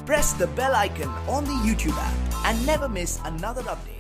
press the bell icon on the YouTube app and never miss another update.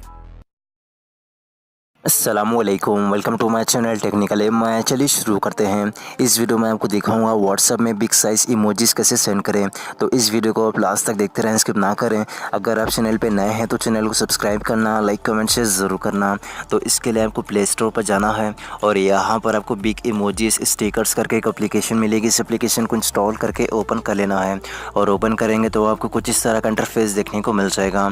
अस्सलामुअलैकुम, welcome to my channel technical M. चलिए शुरू करते हैं। इस video में आपको दिखाऊंगा व्हाट्सएप में बिग साइज़ इमोजीज़ कैसे सेंड करें। तो इस वीडियो को आप लास्ट तक देखते रहें, स्किप ना करें। अगर आप चैनल पे नए हैं तो चैनल को सब्सक्राइब करना, लाइक कमेंट शेयर ज़रूर करना। तो इसके लिए आपको प्ले स्टोर पर जाना है और यहाँ पर आपको बिग इमोजीज़ स्टिकर्स करके एक एप्लीकेशन मिलेगी। इस एप्लीकेशन को इंस्टॉल करके ओपन कर लेना है और ओपन करेंगे तो आपको कुछ इस तरह का इंटरफेस देखने को मिल जाएगा।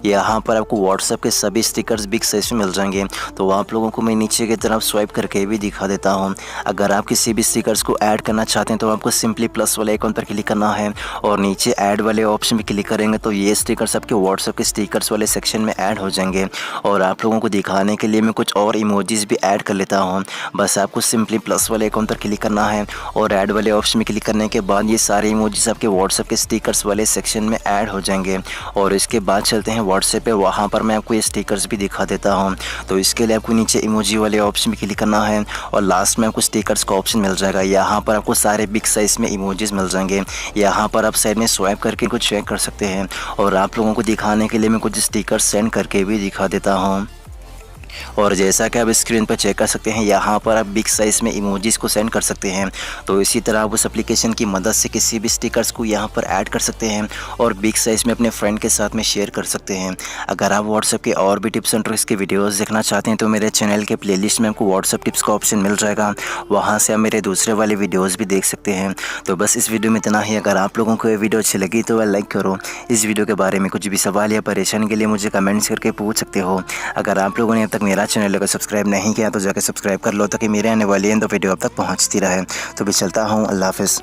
यहाँ पर आपको व्हाट्सएप के सभी स्टिकर्स बिग साइज़ में मिल जाएंगे। तो आप लोगों को मैं नीचे की तरफ स्वाइप करके भी दिखा देता हूं। अगर आप किसी भी स्टिकर्स को ऐड करना चाहते हैं तो आपको सिंपली प्लस वाले आइकन पर क्लिक करना है और नीचे ऐड वाले ऑप्शन पे क्लिक करेंगे तो ये स्टिकर्स आपके व्हाट्सएप के स्टिकर्स वाले सेक्शन में ऐड हो जाएंगे। और आप लोगों को दिखाने के लिए मैं कुछ और इमोजीज भी ऐड कर लेता हूँ। बस आपको सिंपली प्लस वाले आइकन पर क्लिक करना है और ऐड वाले ऑप्शन में क्लिक करने के बाद ये सारे इमोजीज आपके व्हाट्सएप के स्टिकर्स वाले सेक्शन में ऐड हो जाएंगे। और इसके बाद चलते हैं व्हाट्सएप पे, वहाँ पर मैं आपको ये स्टिकर्स भी दिखा देता हूँ। तो इसके लिए आपको नीचे इमोजी वाले ऑप्शन में क्लिक करना है और लास्ट में आपको स्टिकर्स का ऑप्शन मिल जाएगा। यहाँ पर आपको सारे बिग साइज़ में इमोजीज मिल जाएंगे। यहाँ पर आप साइड में स्वाइप करके कुछ चेक कर सकते हैं। और आप लोगों को दिखाने के लिए मैं कुछ स्टिकर्स सेंड करके भी दिखा देता हूँ। और जैसा कि आप स्क्रीन पर चेक कर सकते हैं, यहाँ पर आप बिग साइज़ में इमोजीज़ को सेंड कर सकते हैं। तो इसी तरह आप उस एप्लीकेशन की मदद से किसी भी स्टिकर्स को यहाँ पर ऐड कर सकते हैं और बिग साइज़ में अपने फ्रेंड के साथ में शेयर कर सकते हैं। अगर आप व्हाट्सएप के और भी टिप्स एंड ट्रिक्स के वीडियोज़ देखना चाहते हैं तो मेरे चैनल के प्लेलिस्ट में आपको व्हाट्सएप टिप्स का ऑप्शन मिल जाएगा। वहाँ से आप मेरे दूसरे वाले वीडियोज़ भी देख सकते हैं। तो बस इस वीडियो में इतना ही। अगर आप लोगों को ये वीडियो अच्छी लगी तो वह लाइक करो। इस वीडियो के बारे में कुछ भी सवाल या परेशानी के लिए मुझे कमेंट्स करके पूछ सकते हो। अगर आप लोगों ने अब तक मेरा चैनल को सब्सक्राइब नहीं किया तो जाकर सब्सक्राइब कर लो ताकि मेरे आने वाली वीडियो अब तक पहुंचती रहे। तो भी चलता हूं, अल्लाह हाफ़िज़।